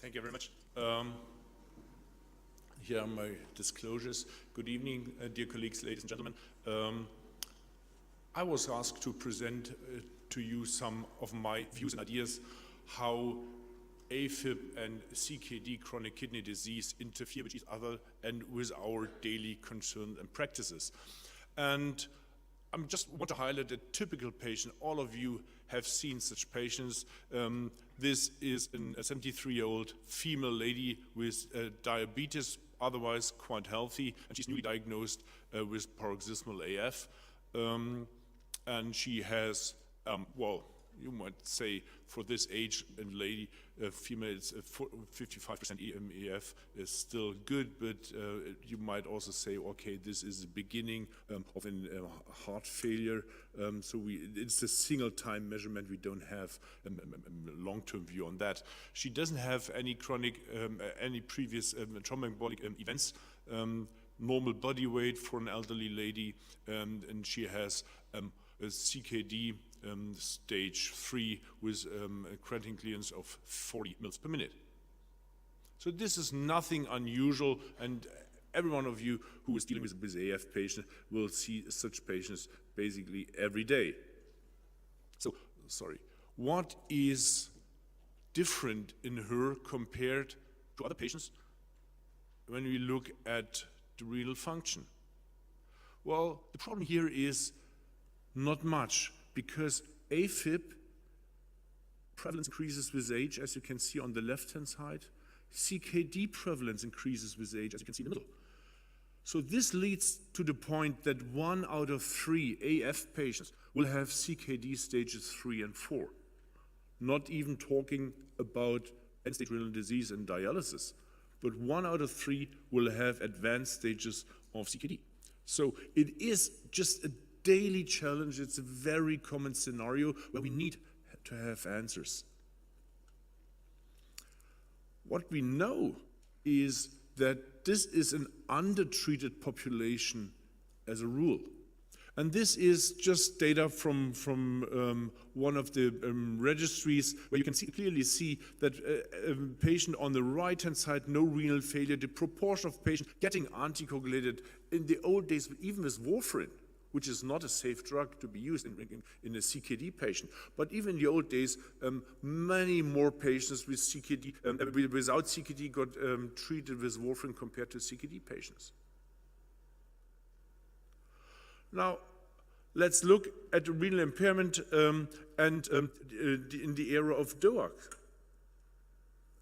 Thank you very much. Here are my disclosures. Good evening, dear colleagues, ladies and gentlemen. I was asked to present to you some of my views and ideas how AFib and CKD, chronic kidney disease, interfere with each other and with our daily concerns and practices. And I just want to highlight a typical patient. All of you have seen such patients. This is a 73-year-old female lady with diabetes, otherwise quite healthy, and she's newly diagnosed with paroxysmal AF. And she has, well, you might say for this age and lady, female, 55% EMAF is still good, but you might also say, okay, this is the beginning of a heart failure. So it's a single-time measurement. We don't have a long-term view on that. She doesn't have any chronic, any previous thromboembolic events. Normal body weight for an elderly lady, and she has a CKD stage 3 with a creatinine clearance of 40 mils per minute. So this is nothing unusual, and every one of you who is dealing with AF patient will see such patients basically every day. So, sorry, what is different in her compared to other patients when we look at the renal function? Well, the problem here is not much, because AFib prevalence increases with age, as you can see on the left-hand side. CKD prevalence increases with age, as you can see in the middle. So this leads to the point that 1 out of 3 AF patients will have CKD stages 3 and 4. Not even talking about end-stage renal disease and dialysis, but 1 out of 3 will have advanced stages of CKD. So it is just a daily challenge. It's a very common scenario where we need to have answers. What we know is that this is an undertreated population as a rule. And this is just data from one of the registries, where you can clearly see that a patient on the right-hand side, no renal failure, the proportion of patients getting anticoagulated in the old days, even with warfarin, which is not a safe drug to be used in a CKD patient. But even in the old days, many more patients with CKD, without CKD got treated with warfarin compared to CKD patients. Now, let's look at renal impairment and in the era of DOAC.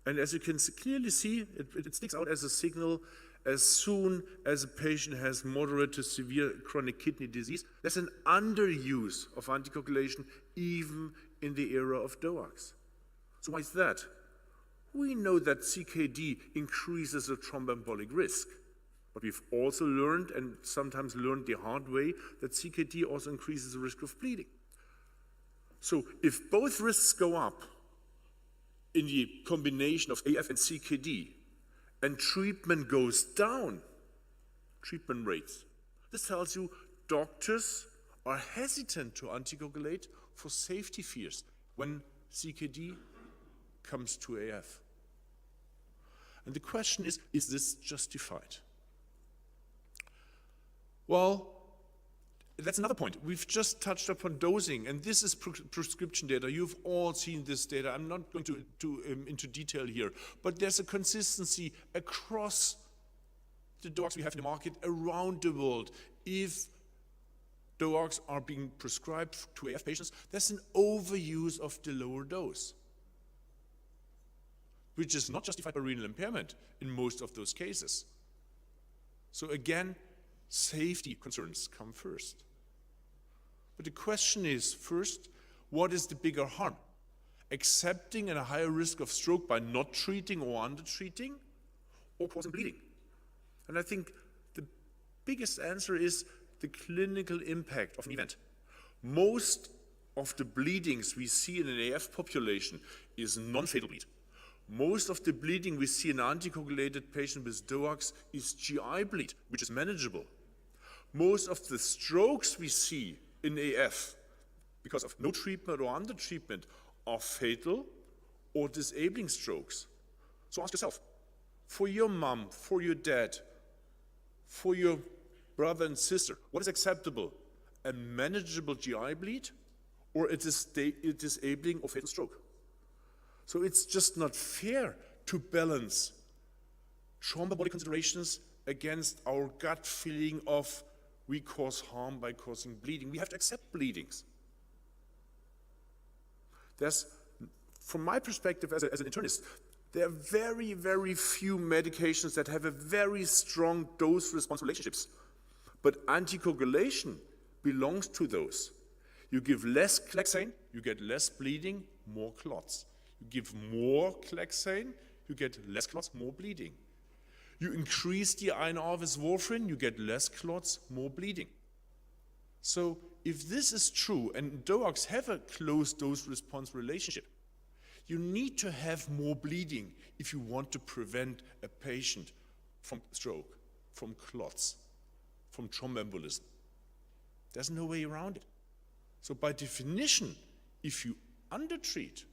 And as you can clearly see, it sticks out as a signal. As soon as a patient has moderate to severe chronic kidney disease, there's an underuse of anticoagulation even in the era of DOACs. So why is that? We know that CKD increases the thromboembolic risk, but we've also learned, and sometimes learned the hard way, that CKD also increases the risk of bleeding. So if both risks go up in the combination of AF and CKD, and treatment goes down, treatment rates, this tells you doctors are hesitant to anticoagulate for safety fears when CKD comes to AF. And the question is this justified? Well, that's another point. We've just touched upon dosing, and this is prescription data. You've all seen this data. I'm not going into detail here, but there's a consistency across the DOACs we have in the market around the world. If DOACs are being prescribed to AF patients, there's an overuse of the lower dose, which is not justified by renal impairment in most of those cases. So again, safety concerns come first. But the question is, first, what is the bigger harm? Accepting a higher risk of stroke by not treating or undertreating, or causing bleeding? And I think the biggest answer is the clinical impact of an event. Most of the bleedings we see in an AF population is non-fatal bleed. Most of the bleeding we see in an anticoagulated patient with DOACs is GI bleed, which is manageable. Most of the strokes we see in AF, because of no treatment or under treatment, are fatal or disabling strokes. So ask yourself, for your mom, for your dad, for your brother and sister, what is acceptable? A manageable GI bleed or a disabling or fatal stroke? So it's just not fair to balance thromboembolic considerations against our gut feeling of we cause harm by causing bleeding. We have to accept bleedings. From my perspective as an internist, there are very, very few medications that have a very strong dose-response relationships. But anticoagulation belongs to those. You give less Clexane, you get less bleeding, more clots. You give more Clexane, you get less clots, more bleeding. You increase the INR with warfarin, you get less clots, more bleeding. So if this is true, and DOACs have a close dose-response relationship, you need to have more bleeding if you want to prevent a patient from stroke, from clots, from thromboembolism. There's no way around it. So by definition, if you undertreat,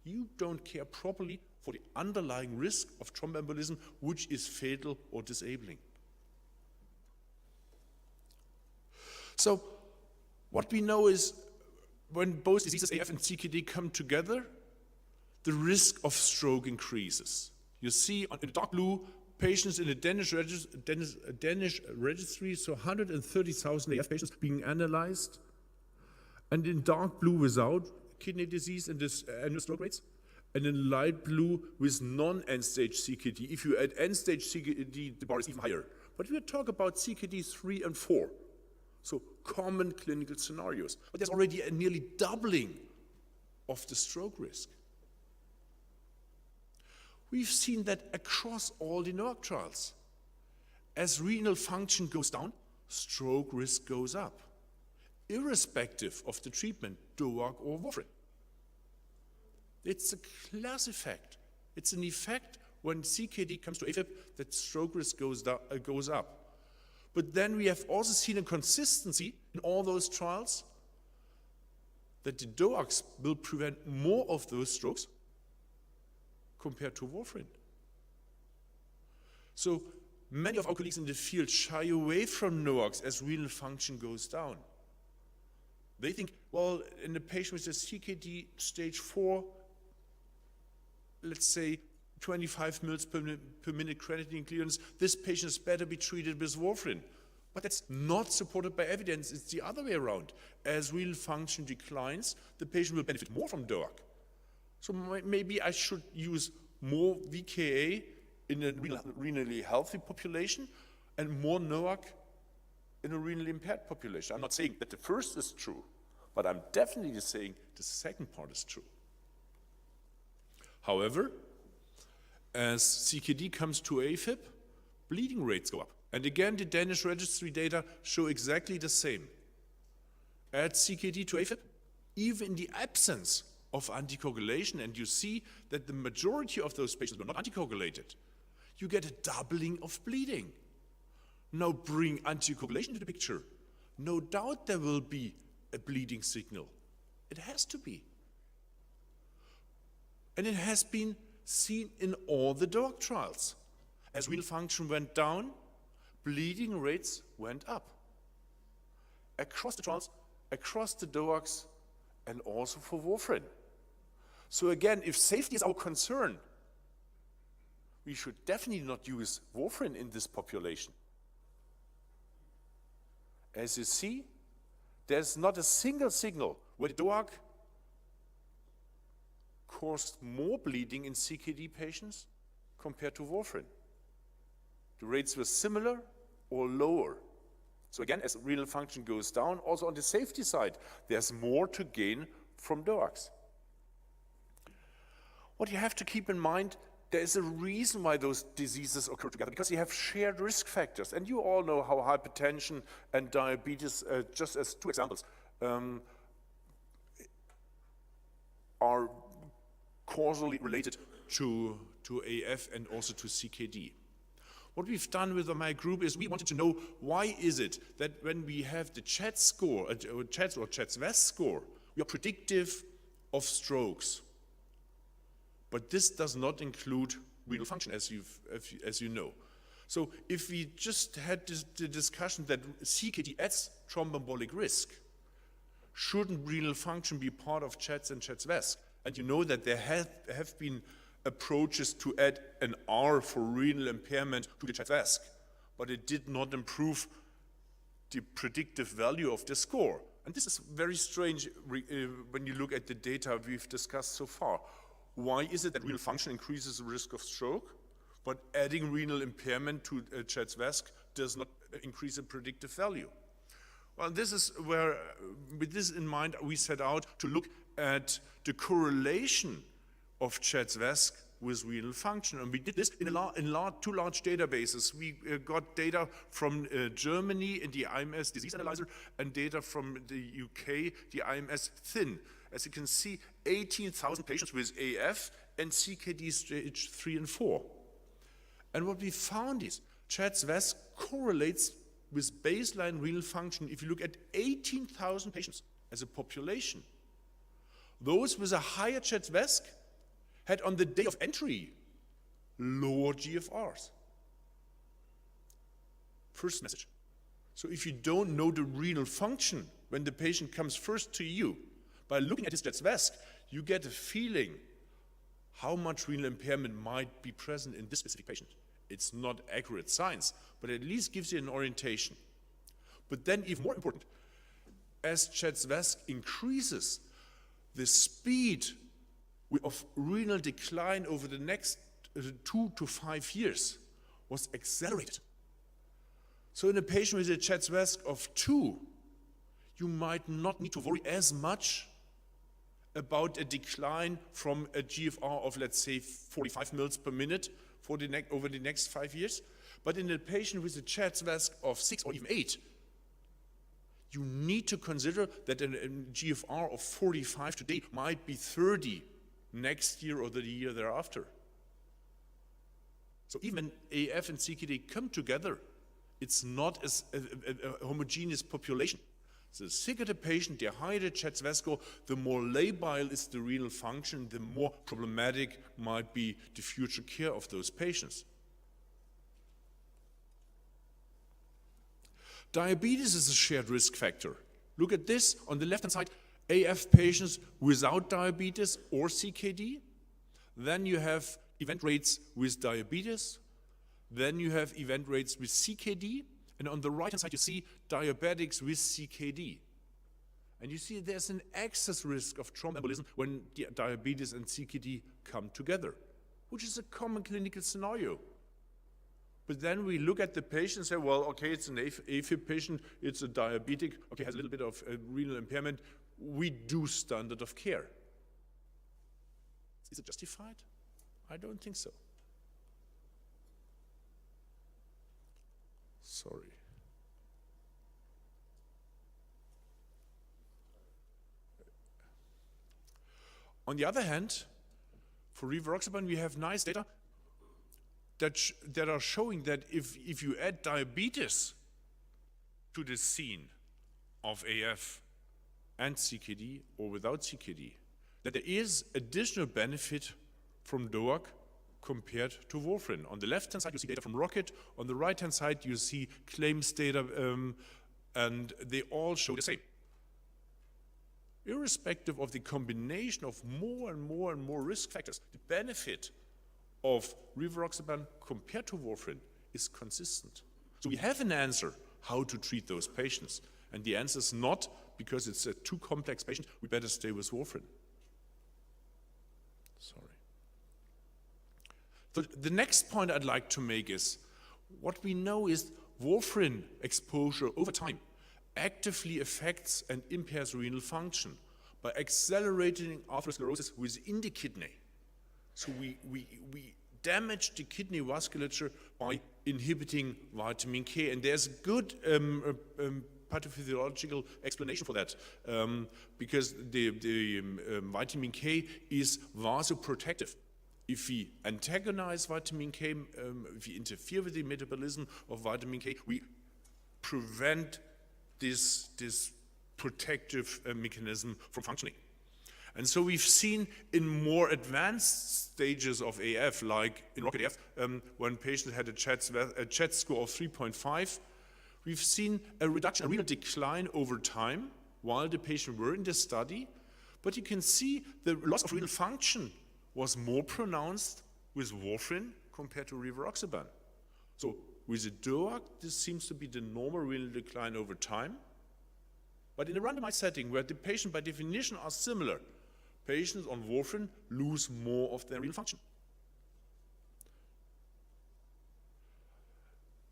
you don't care properly for the underlying risk of thromboembolism, which is fatal or disabling. So what we know is when both diseases, AF and CKD, come together, the risk of stroke increases. You see in the dark blue, patients in the Danish registry, so 130,000 AF patients being analyzed, and in dark blue without kidney disease and this annual stroke rates, and in light blue with non-end-stage CKD. If you add end-stage CKD, the bar is even higher. But we talk about CKD 3 and 4, so common clinical scenarios. But there's already a nearly doubling of the stroke risk. We've seen that across all the NOAC trials. As renal function goes down, stroke risk goes up, irrespective of the treatment, DOAC or warfarin. It's a class effect. It's an effect when CKD comes to AFib that stroke risk goes up. But then we have also seen a consistency in all those trials that the DOACs will prevent more of those strokes compared to warfarin. So many of our colleagues in the field shy away from NOACs as renal function goes down. They think, well, in a patient with a CKD stage 4, let's say 25 mL per minute creatinine clearance, this patient is better be treated with warfarin. But that's not supported by evidence. It's the other way around. As renal function declines, the patient will benefit more from DOAC. So maybe I should use more VKA in a renally healthy population and more NOAC in a renally impaired population. I'm not saying that the first is true, but I'm definitely saying the second part is true. However, as CKD comes to AFib, bleeding rates go up. And again, the Danish registry data show exactly the same. Add CKD to AFib, even in the absence of anticoagulation, and you see that the majority of those patients were not anticoagulated, you get a doubling of bleeding. Now bring anticoagulation into the picture. No doubt there will be a bleeding signal. It has to be. And it has been seen in all the DOAC trials. As renal function went down, bleeding rates went up. Across the trials, across the DOACs, and also for warfarin. So again, if safety is our concern, we should definitely not use warfarin in this population. As you see, there's not a single signal where the DOAC caused more bleeding in CKD patients compared to warfarin. The rates were similar or lower. So again, as renal function goes down, also on the safety side, there's more to gain from DOACs. What you have to keep in mind, there is a reason why those diseases occur together, because you have shared risk factors. And you all know how hypertension and diabetes, just as two examples, are causally related to AF and also to CKD. What we've done with my group is we wanted to know why is it that when we have the CHATS score, CHATS or CHATS-VAS score, we are predictive of strokes. But this does not include renal function, as you know. So if we just had the discussion that CKD adds thromboembolic risk, shouldn't renal function be part of CHEDS and CHEDS-VASc? And you know that there have been approaches to add an R for renal impairment to the CHEDS-VASc, but it did not improve the predictive value of the score. And this is very strange when you look at the data we've discussed so far. Why is it that renal function increases the risk of stroke, but adding renal impairment to CHEDS-VASc does not increase the predictive value? Well, this is where, with this in mind, we set out to look at the correlation of CHEDS-VASc with renal function. And we did this in two large databases. We got data from Germany in the IMS disease analyzer and data from the UK, the IMS thin. As you can see, 18,000 patients with AF and CKD stage 3 and 4. And what we found is CHEDS-VASc correlates with baseline renal function if you look at 18,000 patients as a population. Those with a higher CHEDS-VASc had on the day of entry lower GFRs. First message. So if you don't know the renal function when the patient comes first to you, by looking at his CHEDS-VASc, you get a feeling how much renal impairment might be present in this specific patient. It's not accurate science, but it at least gives you an orientation. But then even more important, as CHEDS-VASc increases, the speed of renal decline over the next 2 to 5 years was accelerated. So in a patient with a CHEDS-VASc of 2, you might not need to worry as much about a decline from a GFR of, let's say, 45 mils per minute for over the next 5 years. But in a patient with a CHEDS-VASc of 6 or even 8, you need to consider that a GFR of 45 today might be 30 next year or the year thereafter. So even when AF and CKD come together, it's not as a homogeneous population. So the sicker the patient, the higher the CHEDS-VASc score, the more labile is the renal function, the more problematic might be the future care of those patients. Diabetes is a shared risk factor. Look at this on the left-hand side, AF patients without diabetes or CKD. Then you have event rates with diabetes. Then you have event rates with CKD. And on the right-hand side, you see diabetics with CKD. And you see there's an excess risk of thromboembolism when diabetes and CKD come together, which is a common clinical scenario. But then we look at the patient and say, well, okay, it's an AFib patient, it's a diabetic, okay, has a little bit of renal impairment. We do standard of care. Is it justified? I don't think so. Sorry. On the other hand, for rivaroxaban, we have nice data that are showing that if you add diabetes to the scene of AF and CKD or without CKD, that there is additional benefit from DOAC compared to warfarin. On the left-hand side, you see data from Rocket. On the right-hand side, you see claims data, and they all show the same. Irrespective of the combination of more and more and more risk factors, the benefit of rivaroxaban compared to warfarin is consistent. So we have an answer how to treat those patients. And the answer is not because it's a too complex patient, we better stay with warfarin. Sorry. So the next point I'd like to make is, what we know is warfarin exposure over time actively affects and impairs renal function by accelerating atherosclerosis within the kidney. So we damage the kidney vasculature by inhibiting vitamin K, and there's a good pathophysiological explanation for that, because the vitamin K is vasoprotective. If we antagonize vitamin K, if we interfere with the metabolism of vitamin K, we prevent this protective mechanism from functioning. And so we've seen in more advanced stages of AF, like in Rocket AF, when patients had a CHET score of 3.5, we've seen a reduction, a renal decline over time while the patient were in the study. But you can see the loss of renal function was more pronounced with warfarin compared to rivaroxaban. So with the DOAC, this seems to be the normal renal decline over time. But in a randomized setting where the patient by definition are similar, patients on warfarin lose more of their renal function.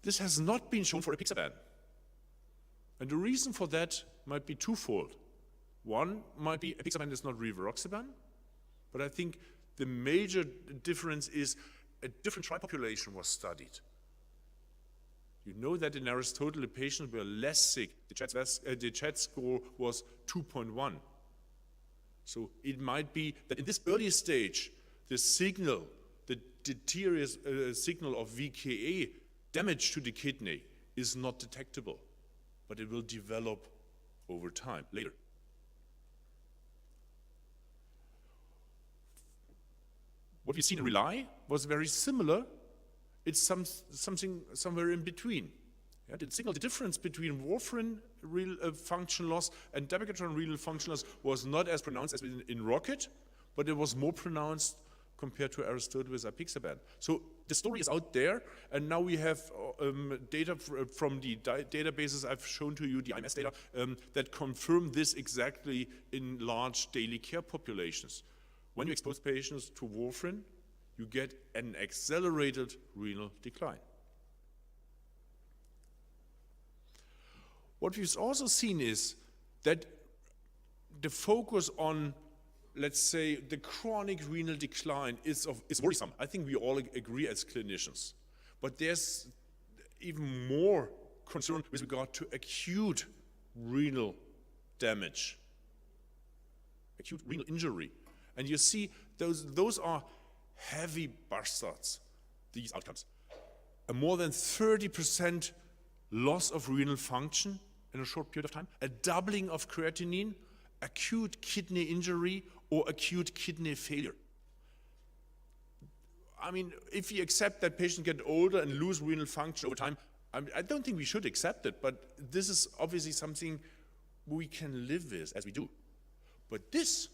This has not been shown for apixaban. And the reason for that might be twofold. One might be apixaban is not rivaroxaban, but I think the major difference is a different trial population was studied. You know that in Aristotle, the patients were less sick. The CHET score was 2.1. So it might be that in this early stage, the signal, the deleterious signal of VKA damage to the kidney is not detectable, but it will develop over time, later. What we've seen in RELY was very similar. It's something somewhere in between. Yeah, the signal, the difference between warfarin renal function loss and dabigatran renal function loss was not as pronounced as in Rocket, but it was more pronounced compared to Aristotle with apixaban. So the story is out there, and now we have data from the databases I've shown to you, the IMS data, that confirm this exactly in large daily care populations. When you expose patients to warfarin, you get an accelerated renal decline. What we've also seen is that the focus on, let's say, the chronic renal decline is worrisome. I think we all agree as clinicians. But there's even more concern with regard to acute renal damage, acute renal injury. And you see, those are heavy bastards, these outcomes. A more than 30% loss of renal function in a short period of time, a doubling of creatinine, acute kidney injury, or acute kidney failure. I mean, if you accept that patients get older and lose renal function over time, I don't think we should accept it, but this is obviously something we can live with, as we do. But this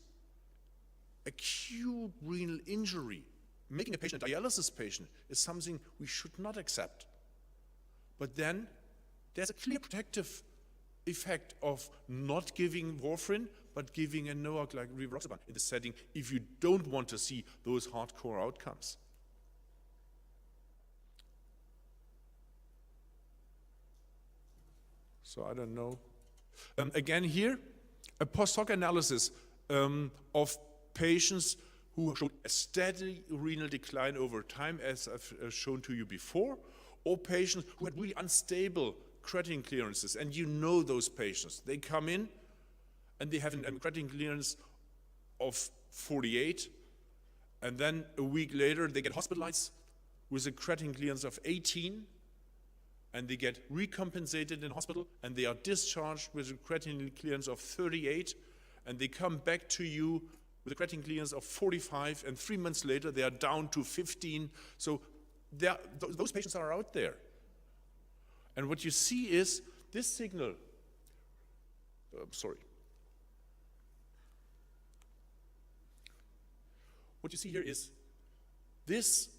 acute renal injury, making a patient a dialysis patient, is something we should not accept. But then there's a clear protective effect of not giving warfarin, but giving a NOAC like rivaroxaban in the setting if you don't want to see those hardcore outcomes. So I don't know. Again here, a post-hoc analysis of patients who showed a steady renal decline over time, as I've shown to you before, or patients who had really unstable creatinine clearances. And you know those patients. They come in and they have a creatinine clearance of 48, and then a week later they get hospitalized with a creatinine clearance of 18, and they get recompensated in hospital, and they are discharged with a creatinine clearance of 38, and they come back to you with a creatinine clearance of 45, and 3 months later they are down to 15. So those patients are out there. And what you see is this signal, what you see here is this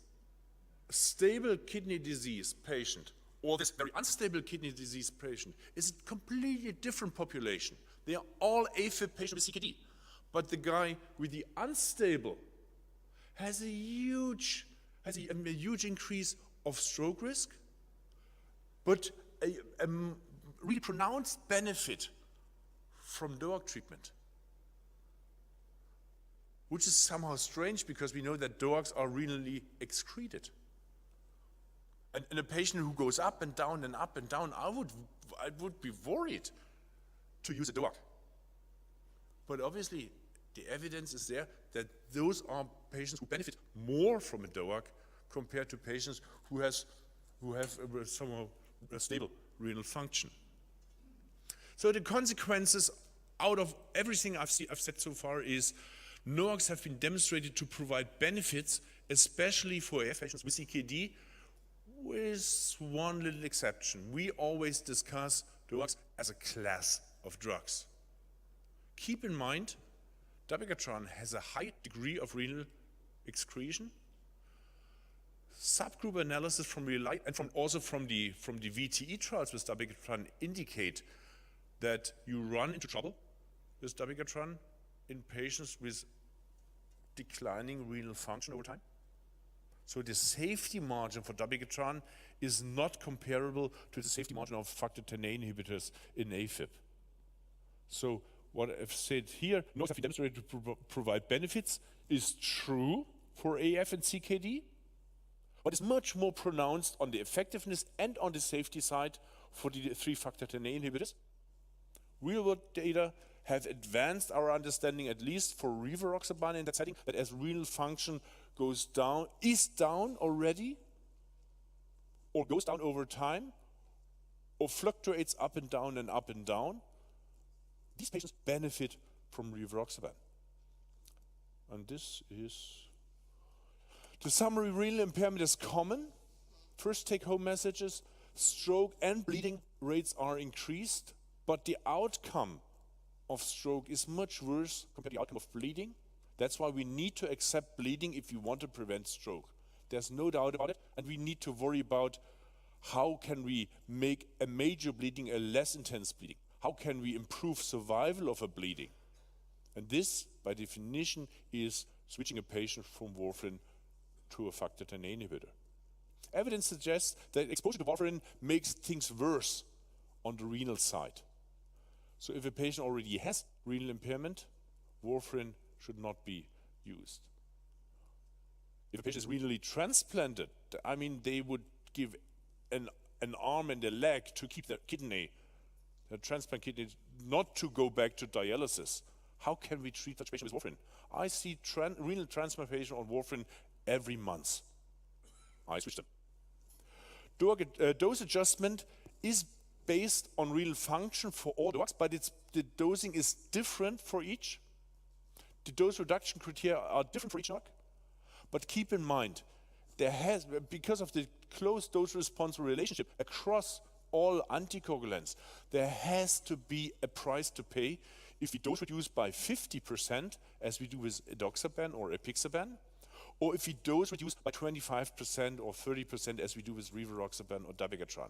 stable kidney disease patient or this very unstable kidney disease patient is a completely different population. They are all AFib patients with CKD. But the guy with the unstable has a huge increase of stroke risk, but a really pronounced benefit from DOAC treatment, which is somehow strange because we know that DOACs are renally excreted. And a patient who goes up and down and up and down, I would be worried to use a DOAC. But obviously, the evidence is there that those are patients who benefit more from a DOAC compared to patients who have somehow a stable renal function. So the consequences out of everything I've said so far is NOACs have been demonstrated to provide benefits, especially for AF patients with CKD, with one little exception. We always discuss drugs as a class of drugs. Keep in mind, dabigatran has a high degree of renal excretion. Subgroup analysis from RELIGHT and also from the VTE trials with dabigatran indicate that you run into trouble with dabigatran in patients with declining renal function over time. So the safety margin for dabigatran is not comparable to the safety margin of factor Xa inhibitors in AFib. So what I've said here, NOACs have been demonstrated to provide benefits, is true for AF and CKD, but it's much more pronounced on the effectiveness and on the safety side for the 3-factor Xa inhibitors. Real-world data have advanced our understanding, at least for rivaroxaban in that setting, that as renal function goes down, is down already, or goes down over time, or fluctuates up and down and up and down, these patients benefit from rivaroxaban. And this is the summary. Renal impairment is common. First take-home messages: stroke and bleeding rates are increased, but the outcome of stroke is much worse compared to the outcome of bleeding. That's why we need to accept bleeding if we want to prevent stroke. There's no doubt about it, and we need to worry about how can we make a major bleeding a less intense bleeding. How can we improve survival of a bleeding? And this, by definition, is switching a patient from warfarin to a factor Xa inhibitor. Evidence suggests that exposure to warfarin makes things worse on the renal side. So if a patient already has renal impairment, warfarin should not be used. If a patient is renally transplanted, I mean, they would give an arm and a leg to keep their kidney, the transplant kidney, not to go back to dialysis. How can we treat such patients with warfarin? I see renal transplant patients on warfarin every month. I switch them. Dose adjustment is based on renal function for all drugs, but the dosing is different for each. The dose reduction criteria are different for each drug. But keep in mind, because of the close dose-response relationship across all anticoagulants, there has to be a price to pay if we dose reduce by 50%, as we do with edoxaban or apixaban, or if we dose reduce by 25% or 30%, as we do with rivaroxaban or dabigatran.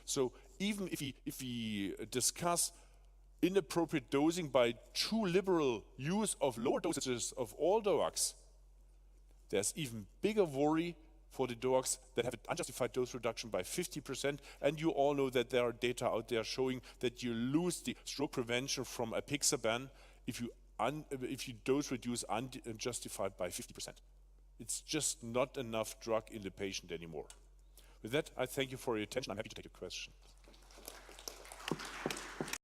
So even if we discuss inappropriate dosing by too liberal use of lower dosages of all drugs, there's even bigger worry for the drugs that have an unjustified dose reduction by 50%, and you all know that there are data out there showing that you lose the stroke prevention from apixaban if you dose reduce unjustified by 50%. It's just not enough drug in the patient anymore. With that, I thank you for your attention. I'm happy to take your questions.